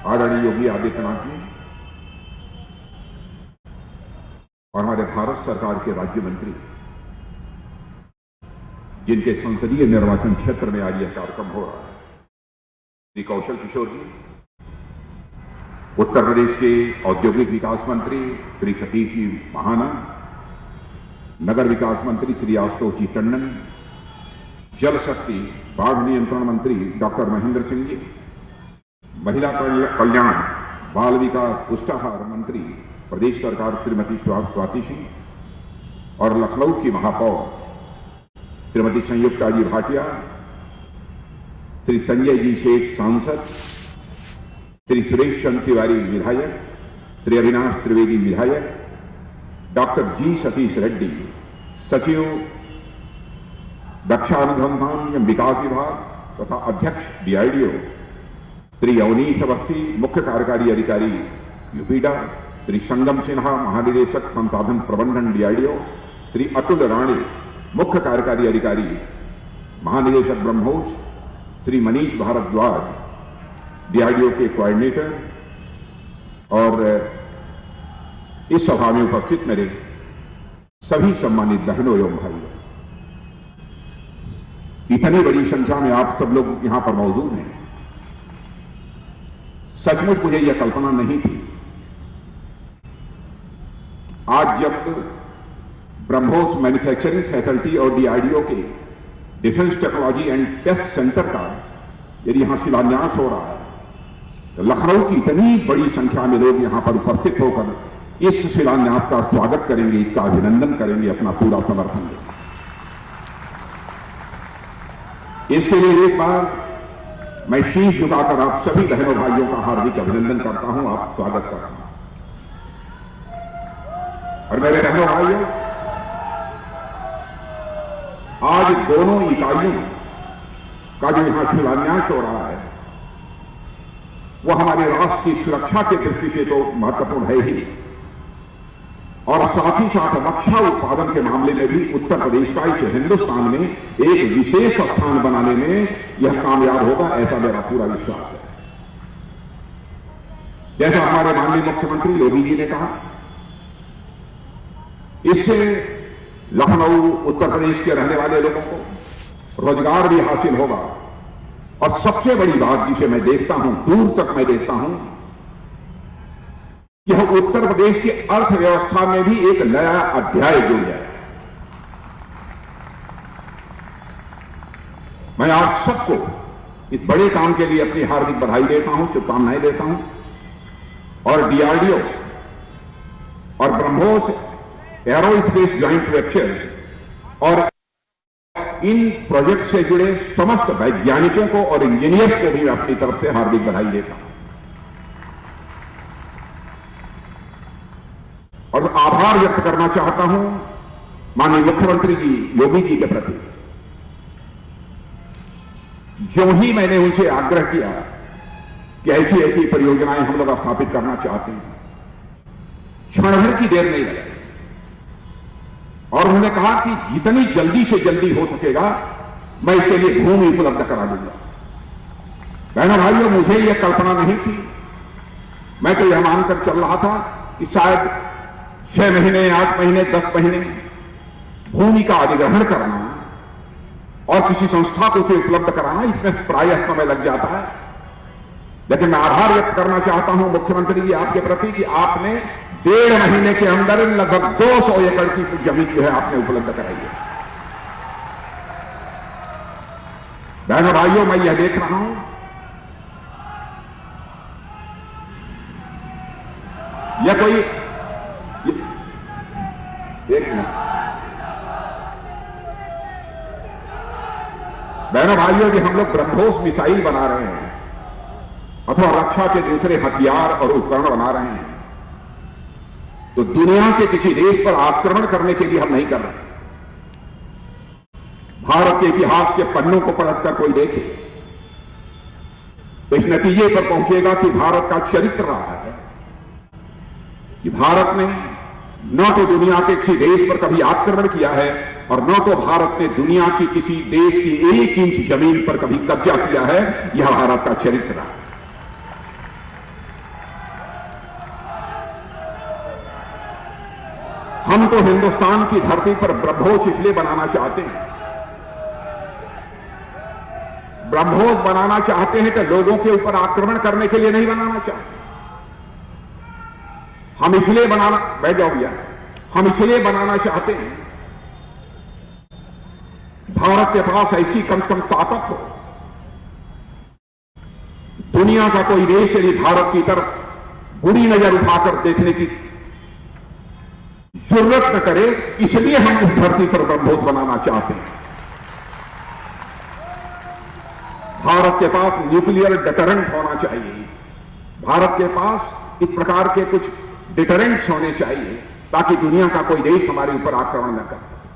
आदरणीय योगी आदित्यनाथ जी और हमारे भारत सरकार के राज्य मंत्री, जिनके संसदीय निर्वाचन क्षेत्र में आज यह कार्यक्रम हो रहा है, श्री कौशल किशोर जी, उत्तर प्रदेश के औद्योगिक विकास मंत्री श्री सतीश जी महाना, नगर विकास मंत्री श्री आशुतोष जी टंडन, जल शक्ति बाढ़ नियंत्रण मंत्री डॉक्टर महेंद्र सिंह जी, महिला कल्याण बाल विकास पुष्टाहार मंत्री प्रदेश सरकार श्रीमती स्वाति सिंह और लखनऊ की महापौर श्रीमती संयुक्ता जी भाटिया, श्री संजय जी शेख सांसद, श्री सुरेश चंद्र तिवारी विधायक, श्री अविनाश त्रिवेदी विधायक, डॉक्टर जी सतीश रेड्डी सचिव रक्षा अनुसंधान एवं विकास विभाग तथा अध्यक्ष डीआरडीओ, श्री अवनीश अवस्थी मुख्य कार्यकारी अधिकारी यूपीडा, श्री संगम सिन्हा महानिदेशक संसाधन प्रबंधन डीआरडीओ, श्री अतुल राणे मुख्य कार्यकारी अधिकारी महानिदेशक ब्रह्मोस, श्री मनीष भारद्वाज डीआरडीओ के कोऑर्डिनेटर और इस सभा में उपस्थित मेरे सभी सम्मानित बहनों एवं भाइयों, इतनी बड़ी संख्या में आप सब लोग यहां पर मौजूद हैं। सचमुच मुझे यह कल्पना नहीं थी। आज जब ब्रह्मोस मैन्युफैक्चरिंग फैसिलिटी और डीआरडीओ के defence technology and test centre का यदि यहां शिलान्यास हो रहा है, तो लखनऊ की इतनी बड़ी संख्या में लोग यहां पर उपस्थित होकर इस शिलान्यास का स्वागत करेंगे, इसका अभिनंदन करेंगे, अपना पूरा समर्थन देंगे। इसके लिए एक बार मैं शीश झुकाकर आप सभी बहनों भाइयों का हार्दिक अभिनंदन करता हूं, आप स्वागत करता हूं। और मेरे बहनों भाइयों, आज दोनों इकाइयों का जो यहां शिलान्यास हो रहा है, वह हमारे राष्ट्र की सुरक्षा की दृष्टि से तो महत्वपूर्ण है ही, और साथ ही साथ रक्षा उत्पादन के मामले में भी उत्तर प्रदेश का इस हिंदुस्तान में एक विशेष स्थान बनाने में यह कामयाब होगा, ऐसा मेरा पूरा विश्वास है। जैसा हमारे माननीय मुख्यमंत्री योगी जी ने कहा, इससे लखनऊ उत्तर प्रदेश के रहने वाले लोगों को रोजगार भी हासिल होगा, और सबसे बड़ी बात जिसे मैं देखता हूं, दूर तक मैं देखता हूं, यह उत्तर प्रदेश की अर्थव्यवस्था में भी एक नया अध्याय जुड़ जाए। मैं आप सबको इस बड़े काम के लिए अपनी हार्दिक बधाई देता हूं, शुभकामनाएं देता हूं, और डीआरडीओ और ब्रह्मोस एरोस्पेस ज्वाइंट वेंचर और इन प्रोजेक्ट से जुड़े समस्त वैज्ञानिकों को और इंजीनियर्स को भी मैं अपनी तरफ से हार्दिक बधाई देता हूं और आभार व्यक्त करना चाहता हूं माननीय मुख्यमंत्री जी योगी जी के प्रति। जो ही मैंने उनसे आग्रह किया कि ऐसी ऐसी परियोजनाएं हम लोग स्थापित करना चाहते हैं, क्षण भर की देर नहीं लगी और उन्होंने कहा कि जितनी जल्दी से जल्दी हो सकेगा मैं इसके लिए भूमि उपलब्ध करा दूंगा। बहनों भाइयों, मुझे यह कल्पना नहीं थी, मैं तो यह मानकर चल रहा था कि शायद 6 महीने 8 महीने 10 महीने भूमि का अधिग्रहण करना और किसी संस्था को उसे उपलब्ध कराना, इसमें प्रायः समय लग जाता है। लेकिन मैं आभार व्यक्त करना चाहता हूं मुख्यमंत्री जी आपके प्रति कि आपने 1.5 महीने के अंदर लगभग 200 एकड़ की जमीन जो है आपने उपलब्ध कराई है। बहनों भाइयों, मैं यह देख रहा हूं, यह कोई एक मिनट, बहनों भाइयों, कि हम लोग ब्रह्मोस मिसाइल बना रहे हैं अथवा रक्षा के दूसरे हथियार और उपकरण बना रहे हैं, तो दुनिया के किसी देश पर आक्रमण करने के लिए हम नहीं कर रहे। भारत के इतिहास के पन्नों को पलटकर कोई देखे तो इस नतीजे पर पहुंचेगा कि भारत का चरित्र रहा है कि भारत ने न तो दुनिया के किसी देश पर कभी आक्रमण किया है और न तो भारत ने दुनिया की किसी देश की 1 इंच जमीन पर कभी कब्जा किया है। यह भारत का चरित्र रहा है। हम तो हिंदुस्तान की धरती पर ब्रह्मोस इसलिए बनाना चाहते हैं, ब्रह्मोस बनाना चाहते हैं तो लोगों के ऊपर आक्रमण करने के लिए नहीं बनाना चाहते। हम इसलिए बनाना, बैठ जाओ भैया, हम इसलिए बनाना चाहते हैं भारत के पास ऐसी कम से कम ताकत हो, दुनिया का कोई देश यदि भारत की तरफ बुरी नजर उठाकर देखने की जरूरत न करे, इसलिए हम इस धरती पर ब्रह्मोस बनाना चाहते हैं। भारत के पास न्यूक्लियर डिटरेंट होना चाहिए, भारत के पास इस प्रकार के कुछ डिटरेंट्स होने चाहिए ताकि दुनिया का कोई देश हमारे ऊपर आक्रमण न कर सके।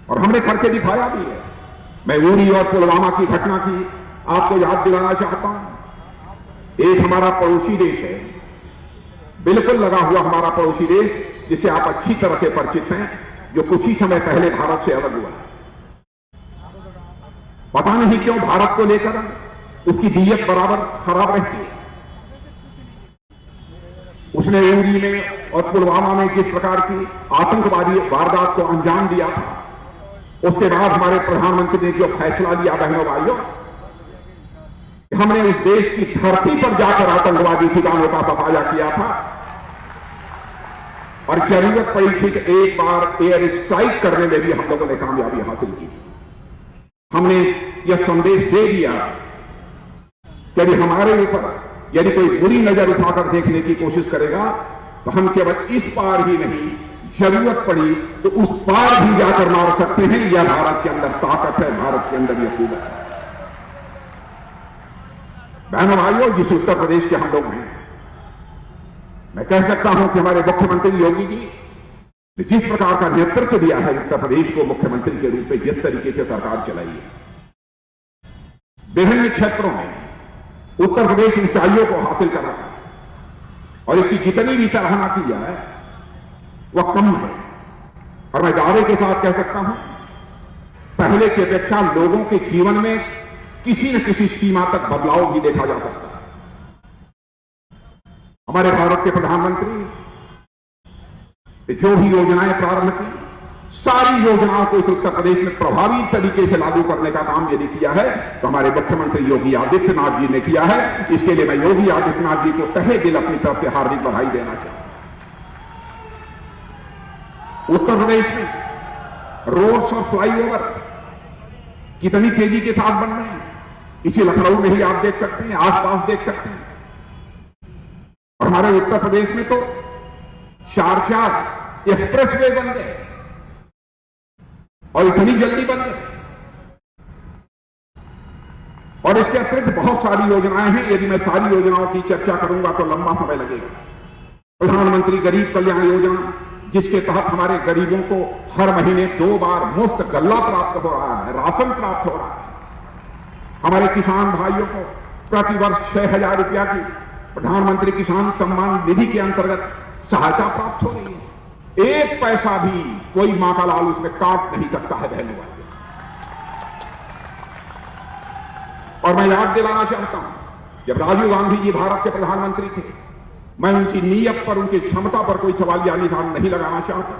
और हमने करके दिखाया भी है। मैं उरी और पुलवामा की घटना की आपको याद दिलाना चाहता हूं। एक हमारा पड़ोसी देश है, बिल्कुल लगा हुआ हमारा पड़ोसी देश, जिसे आप अच्छी तरह से परिचित हैं, जो कुछ ही समय पहले भारत से अलग हुआ। पता नहीं क्यों भारत को लेकर उसकी नीयत बराबर खराब रहती है। उसने उरी में और पुलवामा में किस प्रकार की आतंकवादी वारदात को अंजाम दिया था, उसके बाद हमारे प्रधानमंत्री ने जो फैसला लिया बहनों भाइयों, हमने उस देश की धरती पर जाकर आतंकवादी ठिकानों का सफाया किया था और जरूरत पड़ी थी कि एक बार एयर स्ट्राइक करने में भी हम लोगों ने कामयाबी हासिल की। हमने यह संदेश दे दिया कि यदि हमारे ऊपर यदि कोई बुरी नजर उठाकर देखने की कोशिश करेगा तो हम केवल इस पार ही नहीं, जरूरत पड़ी तो उस पार भी जाकर मार सकते हैं। यह भारत के अंदर ताकत है, भारत के अंदर यह कुवत है। बहनों भाइयों, जिस उत्तर प्रदेश के हम लोग हैं, मैं कह सकता हूं कि हमारे मुख्यमंत्री योगी जी ने जिस प्रकार का नेतृत्व दिया है उत्तर प्रदेश को मुख्यमंत्री के रूप में, जिस तरीके से सरकार चलाई है, विभिन्न क्षेत्रों में उत्तर प्रदेश ऊंचाइयों को हासिल कर रहा है और इसकी जितनी भी सराहना की जाए वह कम है। और मैं दावे के साथ कह सकता हूं, पहले की अपेक्षा लोगों के जीवन में किसी न किसी सीमा तक बदलाव भी देखा जा सकता है। हमारे भारत के प्रधानमंत्री ने जो भी योजनाएं प्रारंभ की, सारी योजनाओं को इस उत्तर प्रदेश में प्रभावी तरीके से लागू करने का काम यदि किया है तो हमारे मुख्यमंत्री योगी आदित्यनाथ जी ने किया है। इसके लिए मैं योगी आदित्यनाथ जी को तहे दिल अपनी तरफ से हार्दिक बधाई देना चाहता हूं। उत्तर प्रदेश में रोड्स और फ्लाईओवर कितनी तेजी के साथ बन रहे हैं, इसी लखनऊ में ही आप देख सकते हैं, आसपास देख सकते हैं। और हमारे उत्तर प्रदेश में तो 4 एक्सप्रेसवे बन गए और इतनी जल्दी बन गए। और इसके अतिरिक्त बहुत सारी योजनाएं हैं, यदि मैं सारी योजनाओं की चर्चा करूंगा तो लंबा समय लगेगा। प्रधानमंत्री गरीब कल्याण योजना, जिसके तहत हमारे गरीबों को हर महीने 2 बार मुफ्त गल्ला प्राप्त हो रहा है, राशन प्राप्त हो रहा है। हमारे किसान भाइयों को प्रतिवर्ष 6,000 रुपया की प्रधानमंत्री किसान सम्मान निधि के अंतर्गत सहायता प्राप्त हो रही है। एक पैसा भी कोई मां का लाल उसमें काट नहीं सकता है बहनों भाइयों। और मैं याद दिलाना चाहता हूं, जब राजीव गांधी जी भारत के प्रधानमंत्री थे, मैं उनकी नीयत पर, उनकी क्षमता पर कोई सवालिया निशान नहीं लगाना चाहता,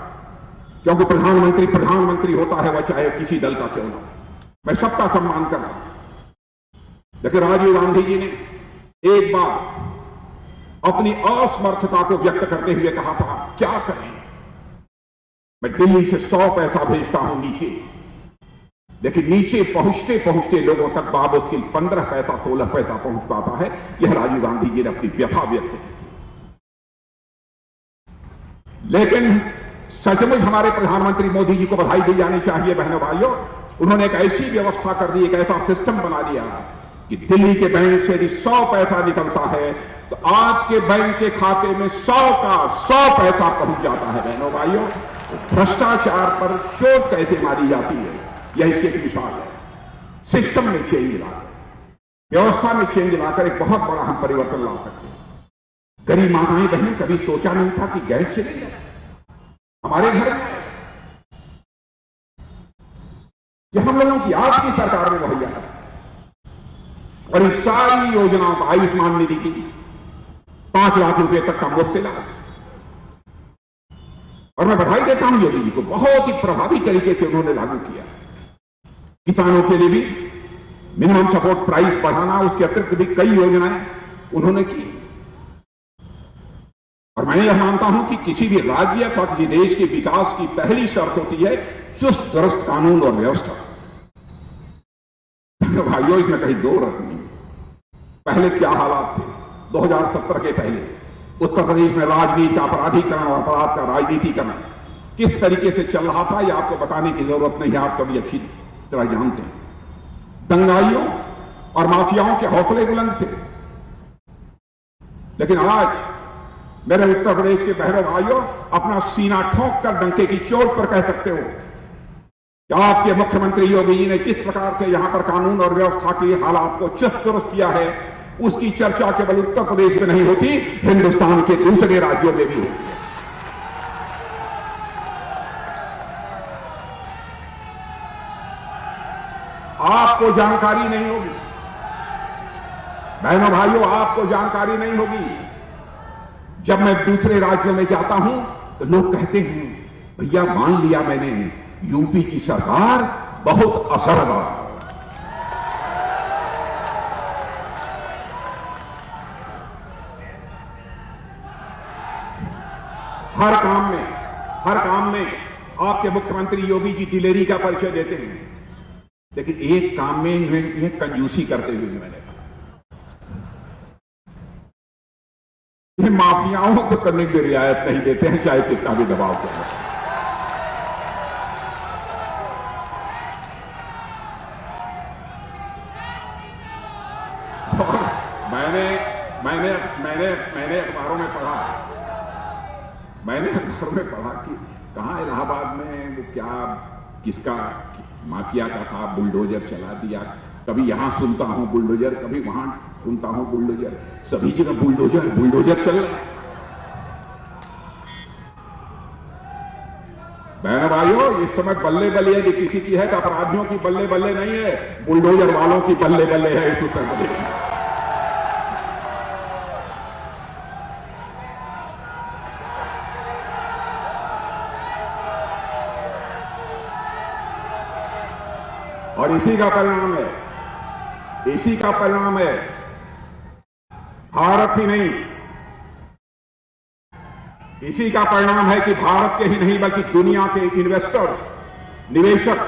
क्योंकि प्रधानमंत्री होता है, वह चाहे किसी दल का क्यों ना। मैं सबका सम्मान करता हूं। लेकिन राजीव गांधी जी ने एक बार अपनी असमर्थता को व्यक्त करते हुए कहा था, क्या करें, मैं दिल्ली से 100 पैसा भेजता हूं नीचे, लेकिन नीचे पहुंचते पहुंचते लोगों तक बामुश्किल 15 पैसा 16 पैसा पहुंच पाता है। यह राजीव गांधी जी ने अपनी व्यथा व्यक्त की थी। लेकिन सचमुच हमारे प्रधानमंत्री मोदी जी को बधाई दी जानी चाहिए बहनों भाइयों। उन्होंने एक ऐसी व्यवस्था कर दी, एक ऐसा सिस्टम बना दिया कि दिल्ली के बैंक से यदि 100 पैसा निकलता है तो आपके बैंक के खाते में 100 का 100 पैसा पहुंच जाता है बहनों भाइयों। भ्रष्टाचार पर चोट कैसे मारी जाती है, यह इसकी एक मिसाल है। सिस्टम में चेंज लाकर, व्यवस्था में चेंज लाकर एक बहुत बड़ा हम परिवर्तन ला सकते हैं। गरीब माताएं बहनें, कभी सोचा नहीं था कि गैस सिलेंडर हमारे घर में, यह हम लोगों की आज की सरकार में मुहैया है। और इस सारी योजनाओं का, आयुष्मान निधि की 5 लाख रुपए तक का मुफ्त इलाज, और मैं बधाई देता हूं योगी जी को, बहुत ही प्रभावी तरीके से उन्होंने लागू किया। किसानों के लिए भी मिनिमम सपोर्ट प्राइस बढ़ाना, उसके अतिरिक्त भी कई योजनाएं उन्होंने की। और मैं यह मानता हूं कि किसी भी राज्य अथवा किसी देश के विकास की पहली शर्त होती है चुस्त दुरुस्त कानून और व्यवस्था। भाइयों, इसमें कहीं दो रत नहीं। पहले क्या हालात थे 2017 के पहले उत्तर प्रदेश में राजनीति का अपराधीकरण और अपराध का राजनीतिकरण किस तरीके से चल रहा था, यह आपको बताने की जरूरत नहीं है, आप कभी अच्छी तरह जानते हैं। दंगाइयों और माफियाओं के हौसले बुलंद थे। लेकिन आज मेरे उत्तर प्रदेश के बहनों भाइयों, अपना सीना ठोक कर डंके की चोट पर कह सकते हो कि आपके मुख्यमंत्री योगी जी ने किस प्रकार से यहां पर कानून और व्यवस्था की हालात को चुस्त दुरुस्त किया है, उसकी चर्चा केवल उत्तर प्रदेश में नहीं होती, हिंदुस्तान के दूसरे राज्यों में भी होती है। आपको जानकारी नहीं होगी बहनों भाइयों, आपको जानकारी नहीं होगी। जब मैं दूसरे राज्यों में जाता हूं तो लोग कहते हैं, भैया मान लिया मैंने, यूपी की सरकार बहुत असरदार। हर काम में आपके मुख्यमंत्री योगी जी दिलेरी का परिचय देते हैं, लेकिन एक काम में इन्हें कंजूसी करते हुए मैंने कहा, ये माफियाओं को करने की रियायत नहीं देते हैं, चाहे कितना भी दबाव करें। मैंने अखबारों में पढ़ा कि कहां इलाहाबाद में वो क्या किसका माफिया का था, बुलडोजर चला दिया। कभी यहां सुनता हूं बुलडोजर, कभी वहां सुनता हूं बुलडोजर, सभी जगह बुलडोजर चल रहा है। बहन भाइयों, इस समय बल्ले बल्ले यदि किसी की है तो अपराधियों की बल्ले बल्ले नहीं है, बुलडोजर वालों की बल्ले बल्ले है इस उत्तर प्रदेश में। और इसी का परिणाम है भारत ही नहीं, इसी का परिणाम है कि भारत के ही नहीं बल्कि दुनिया के इन्वेस्टर्स, निवेशक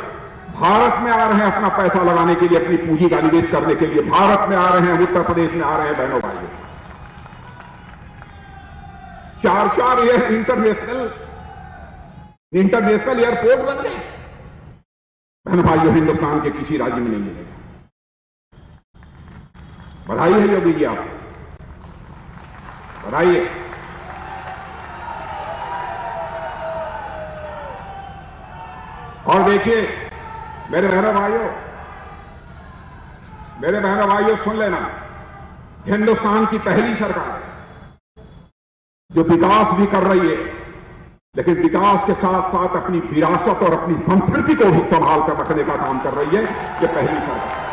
भारत में आ रहे हैं अपना पैसा लगाने के लिए, अपनी पूंजी का निवेश करने के लिए भारत में आ रहे हैं, उत्तर प्रदेश में आ रहे हैं। बहनों भाइयों, 4 इंटरनेशनल एयरपोर्ट बन गए। बहन भाइयों, हिंदुस्तान के किसी राज्य में नहीं मिलेगा। बधाई है योगी जी, आप बधाई है। और देखिए मेरे बहनों भाइयों सुन लेना, हिंदुस्तान की पहली सरकार जो विकास भी कर रही है, लेकिन विकास के साथ साथ अपनी विरासत और अपनी संस्कृति को भी संभाल कर रखने का काम कर रही है, ये पहली सरकार।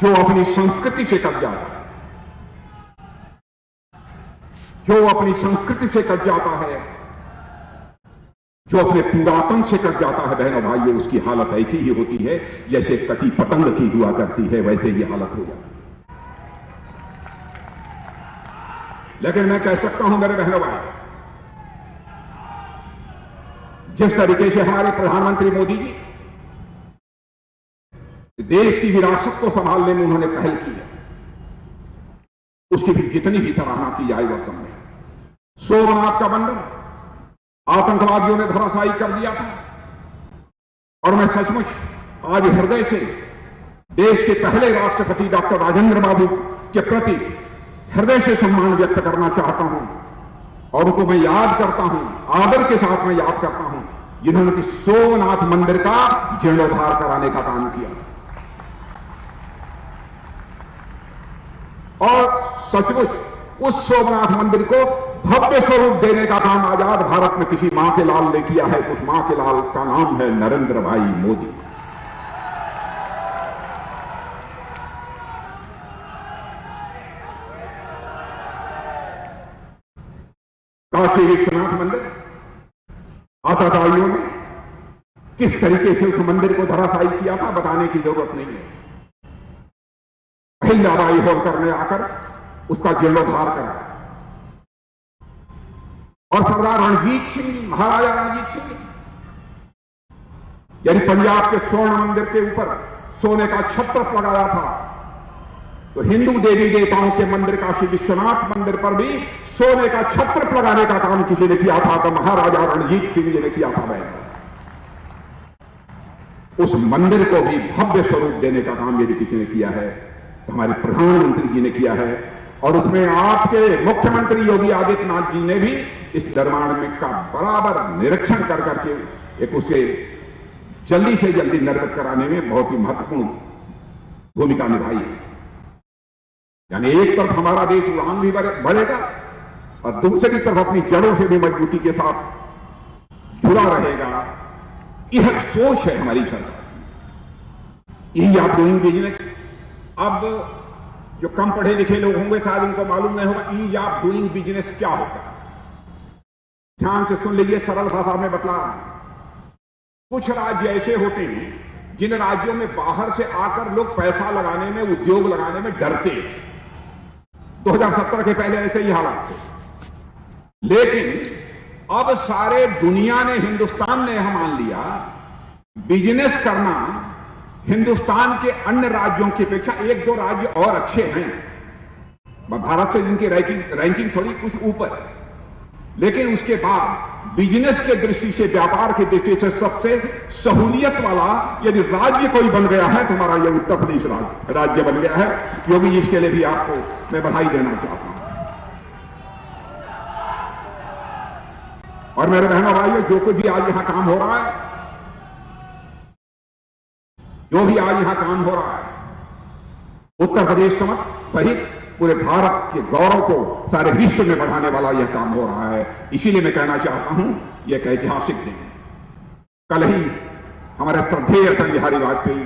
जो अपनी संस्कृति से कट जाता है, जो अपनी संस्कृति से कट जाता है, जो अपने पुरातन से कट जाता है, बहनों भाइयों, उसकी हालत ऐसी ही होती है जैसे कटी पतंग की हुआ करती है, वैसे ही हालत हो जाती है। लेकिन मैं कह सकता हूं मेरे बहनों भाई, जिस तरीके से हमारे प्रधानमंत्री मोदी जी देश की विरासत को संभालने में उन्होंने पहल की है, उसकी भी जितनी भी सराहना की जाए वह कम है। सोमनाथ का बंदर आतंकवादियों ने धराशायी कर दिया था, और मैं सचमुच आज हृदय से देश के पहले राष्ट्रपति डॉक्टर राजेंद्र बाबू के प्रति हृदय से सम्मान व्यक्त करना चाहता हूं, और उनको मैं याद करता हूं, आदर के साथ मैं याद करता हूं, जिन्होंने कि सोमनाथ मंदिर का जीर्णोद्धार कराने का काम किया। और सचमुच उस सोमनाथ मंदिर को भव्य स्वरूप देने का काम आजाद भारत में किसी मां के लाल ने किया है। उस मां के लाल का नाम है नरेंद्र भाई मोदी। काशी विश्वनाथ मंदिर आतताइयों ने किस तरीके से उस मंदिर को धराशायी किया था बताने की जरूरत नहीं है। अहिल्याबाई होलकर ने आकर उसका जीर्णोद्धार करा और सरदार रणजीत सिंह जी, महाराजा रणजीत सिंह जी, यानी पंजाब के स्वर्ण मंदिर के ऊपर सोने का छत्र लगाया था, तो हिंदू देवी देवताओं के मंदिर काशी विश्वनाथ मंदिर पर भी सोने का छत्र लगाने का काम किसी ने किया था, तो महाराजा रणजीत सिंह जी ने किया था। मैं उस मंदिर को भी भव्य स्वरूप देने का काम यदि किसी ने किया है तो हमारे प्रधानमंत्री जी ने किया है, और उसमें आपके मुख्यमंत्री योगी आदित्यनाथ जी ने भी इस निर्माण में का बराबर निरीक्षण कर करके एक उसे जल्दी से जल्दी निर्मित कराने में बहुत ही महत्वपूर्ण भूमिका निभाई है। यानी एक तरफ हमारा देश उड़ान भी बढ़ेगा और दूसरी तरफ अपनी जड़ों से भी मजबूती के साथ जुड़ा रहेगा। यह सोच है हमारी सरकार। ईज ऑफ डूइंग बिजनेस, अब जो कम पढ़े लिखे लोग होंगे शायद उनको मालूम नहीं होगा ईज ऑफ डूइंग बिजनेस क्या होता है। ध्यान से सुन लीजिए, सरल भाषा में बतला रहा हूं। कुछ राज्य ऐसे होते हैं जिन राज्यों में बाहर से आकर लोग पैसा लगाने में, उद्योग लगाने में डरते हैं। 2017 के पहले ऐसे ही हालात थे, लेकिन अब सारे दुनिया ने, हिंदुस्तान ने यह मान लिया बिजनेस करना हिंदुस्तान के अन्य राज्यों की अपेक्षा एक दो राज्य और अच्छे हैं। भारत से जिनकी रैंकिंग थोड़ी कुछ ऊपर है, लेकिन उसके बाद बिजनेस के दृष्टि से, व्यापार की दृष्टि से सबसे सहूलियत वाला यदि राज्य कोई बन गया है तो हमारा यह उत्तर प्रदेश राज्य बन गया है। योगी जी, इसके लिए भी आपको मैं बधाई देना चाहता हूं। और मेरे बहनों भाइयों, जो कुछ भी आज यहां काम हो रहा है, जो भी आज यहां काम हो रहा है, उत्तर प्रदेश सहित पूरे भारत के गौरव को सारे विश्व में बढ़ाने वाला यह काम हो रहा है। इसीलिए मैं कहना चाहता हूं, यह एक ऐतिहासिक दिन है। कल ही हमारे श्रद्धेय अटल बिहारी वाजपेयी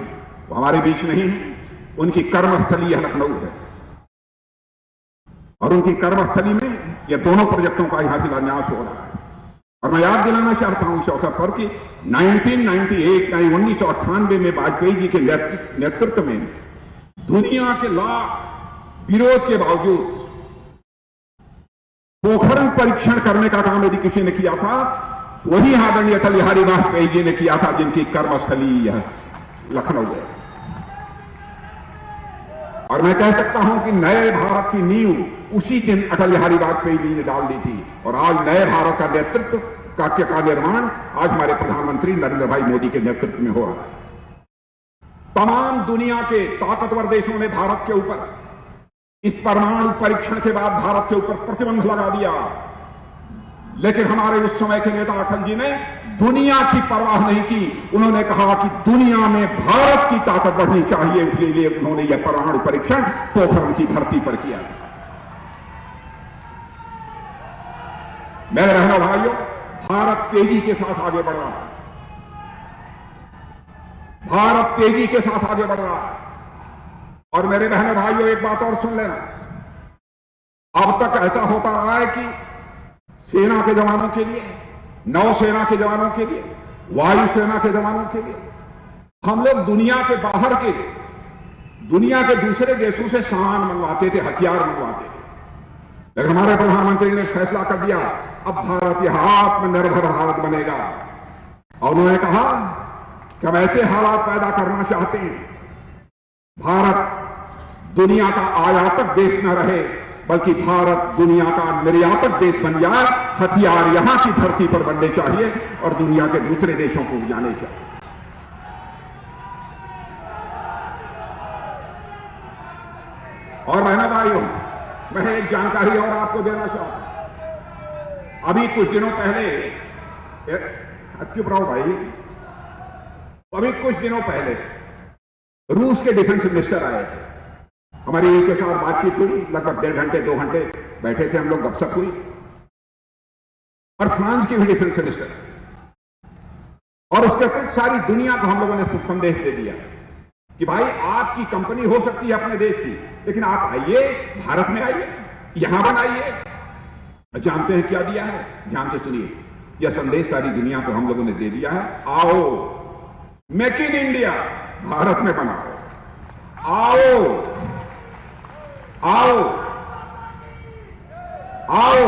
वो हमारे बीच नहीं है, उनकी कर्मस्थली यह लखनऊ है, और उनकी कर्मस्थली में यह दोनों प्रोजेक्टों का यहां शिलान्यास हो रहा है। और मैं याद दिलाना चाहता हूं इस अवसर पर कि 1998 में वाजपेयी जी के नेतृत्व में दुनिया के लाख विरोध के बावजूद पोखरण परीक्षण करने का काम यदि किसी ने किया था, वही आदरणीय अटल बिहारी वाजपेयी जी ने किया था, जिनकी कर्मस्थली यह लखनऊ है। और मैं कह सकता हूं कि नए भारत की नींव उसी दिन अटल बिहारी वाजपेयी जी ने डाल दी थी, और आज नए भारत का नेतृत्व का निर्माण आज हमारे प्रधानमंत्री नरेंद्र भाई मोदी के नेतृत्व में हो रहा है। तमाम दुनिया के ताकतवर देशों ने भारत के ऊपर इस परमाणु परीक्षण के बाद भारत के ऊपर प्रतिबंध लगा दिया, लेकिन हमारे उस समय के नेता अटल जी ने दुनिया की परवाह नहीं की। उन्होंने कहा कि दुनिया में भारत की ताकत बढ़नी चाहिए, इसलिए उन्होंने यह परमाणु परीक्षण पोखरण की धरती पर किया। मेरे बहनों भाइयों, भारत तेजी के साथ आगे बढ़ रहा है। भारत तेजी के साथ आगे बढ़ रहा है। और मेरे बहनों भाइयों, एक बात और सुन लेना, अब तक ऐसा होता रहा है कि सेना के जवानों के लिए, नौसेना के जवानों के लिए, वायुसेना के जवानों के लिए हम लोग दुनिया के बाहर के, दुनिया के दूसरे देशों से सामान मंगवाते थे, हथियार मंगवाते थे। लेकिन हमारे प्रधानमंत्री ने फैसला कर दिया, अब भारत यह आत्मनिर्भर भारत बनेगा। और उन्होंने कहा कि हम ऐसे हालात पैदा करना चाहते हैं, भारत दुनिया का आयातक देश न रहे, बल्कि भारत दुनिया का निर्यातक देश बन जाए। हथियार यहां की धरती पर बनने चाहिए और दुनिया के दूसरे देशों को जाने चाहिए। और बहनों भाइयों, मैं एक जानकारी और आपको देना चाहता हूं। अभी कुछ दिनों पहले, चुप रहो भाई, अभी कुछ दिनों पहले रूस के डिफेंस मिनिस्टर आए थे। हमारी उनके साथ बातचीत हुई, लगभग 1.5 घंटे 2 घंटे बैठे थे हम लोग, गपशप हुई। और फ्रांस के भी डिफेंस मिनिस्टर, और उसके अतिरिक्त सारी दुनिया को हम लोगों ने संदेश दे दिया कि भाई आपकी कंपनी हो सकती है अपने देश की, लेकिन आप आइए, भारत में आइए, यहां बनाइए, जानते हैं क्या दिया है? ध्यान से सुनिए, यह संदेश सारी दुनिया को हम लोगों ने दे दिया है। आओ, मेक इन इंडिया, भारत में बनाओ। आओ आओ आओ,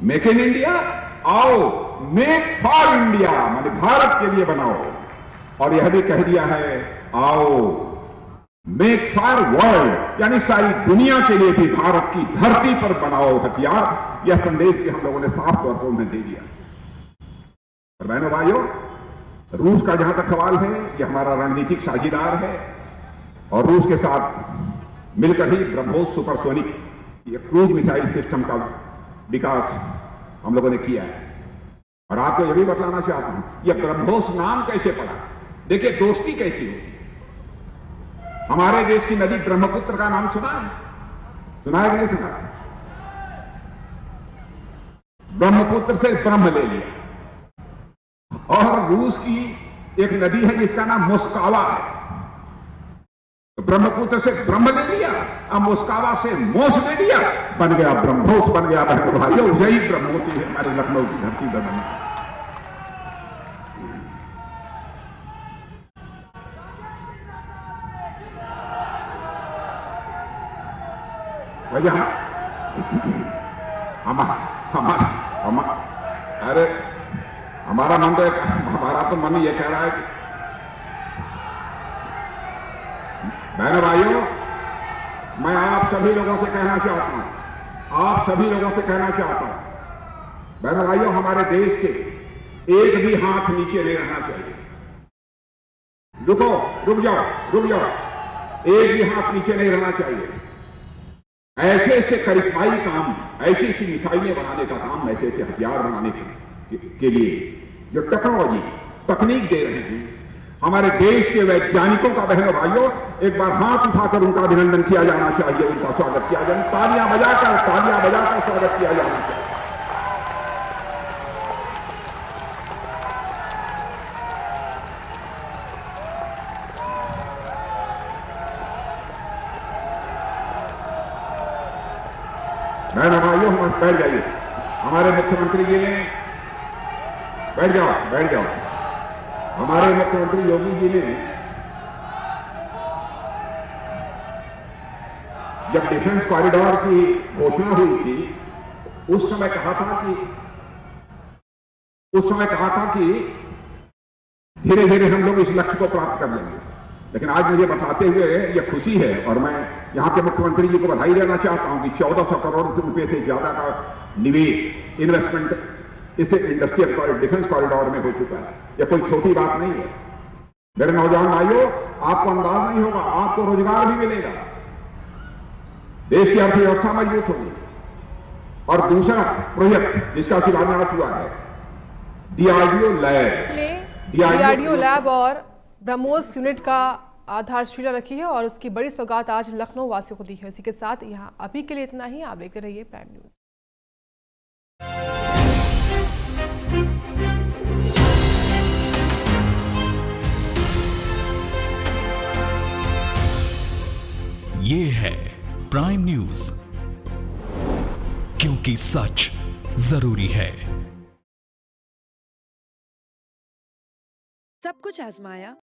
मेक इन इंडिया, आओ मेक फॉर इंडिया, माने भारत के लिए बनाओ। और यह भी कह दिया है, आओ मेक फॉर वर्ल्ड, यानी सारी दुनिया के लिए भी भारत की धरती पर बनाओ हथियार। यह संदेश भी हम लोगों ने साफ तौर पर उन्हें दे दिया। और बहनों भाइयों, रूस का जहां तक सवाल है, यह हमारा रणनीतिक साझेदार है और रूस के साथ मिलकर ही ब्रह्मोस सुपरसोनिक ये क्रूज मिसाइल सिस्टम का विकास हम लोगों ने किया है। और आपको यह भी बतलाना चाहता हूं, यह ब्रह्मोस नाम कैसे पड़ा। देखिए, दोस्ती कैसी होती। हमारे देश की नदी ब्रह्मपुत्र का नाम सुना है? सुना है कि नहीं सुना? ब्रह्मपुत्र से ब्रह्म ले लिया। और रूस की एक नदी है जिसका नाम मोस्कावा है। तो ब्रह्मपुत्र से ब्रह्म ले लिया, अब मोस्कावा से मोस ले लिया, बन गया ब्रह्मोस, बन गया बहनों भाइयों। यही ब्रह्मोस है हमारे लखनऊ की धरती पर बना। भैया अरे हमारा मन तो हमारा तो मन ये कह रहा है कि बहनों भाइयों, मैं आप सभी लोगों से कहना चाहता हूं, बहनों भाइयों, हमारे देश के एक भी हाथ नीचे नहीं रहना चाहिए। रुक जाओ, एक भी हाथ नीचे नहीं रहना चाहिए। ऐसे ऐसे करिश्माई काम, ऐसी ऐसी मिसाइलें बनाने का काम, ऐसे ऐसे हथियार बनाने के लिए जो टेक्नोलॉजी तकनीक दे रहे हैं हमारे देश के वैज्ञानिकों का, बहनों भाइयों, एक बार हाथ उठाकर उनका अभिनंदन किया जाना चाहिए, उनका स्वागत किया जाए, तालियां बजाकर स्वागत किया जाना चाहिए। बहनों भाइयों, हम बैठ जाइए। हमारे मुख्यमंत्री जी ने बैठ जाओ। हमारे मुख्यमंत्री योगी जी ने जब डिफेंस कॉरिडोर की घोषणा हुई थी, उस समय कहा था कि धीरे धीरे हम लोग इस लक्ष्य को प्राप्त कर लेंगे। लेकिन आज मुझे बताते हुए यह खुशी है और मैं यहां के मुख्यमंत्री जी को बधाई देना चाहता हूं कि 1400 करोड़ रुपए से ज्यादा का निवेश, इन्वेस्टमेंट इस इंडस्ट्रियल डिफेंस कॉरिडोर में हो चुका है। यह कोई छोटी बात नहीं है। मेरे नौजवान भाइयों, आपको अंदाज नहीं होगा, आपको रोजगार भी मिलेगा, देश की अर्थव्यवस्था मजबूत होगी। और दूसरा प्रोजेक्ट जिसका शिलान्यास हुआ है, डीआरडीओ लैब और ब्रह्मोस यूनिट का आधारशिला रखी है और उसकी बड़ी सौगात आज लखनऊ वासियों को दी है। इसी के साथ यहाँ अभी के लिए इतना ही। आप देखते रहिए प्राइम न्यूज। ये है प्राइम न्यूज, क्योंकि सच जरूरी है। सब कुछ आजमाया,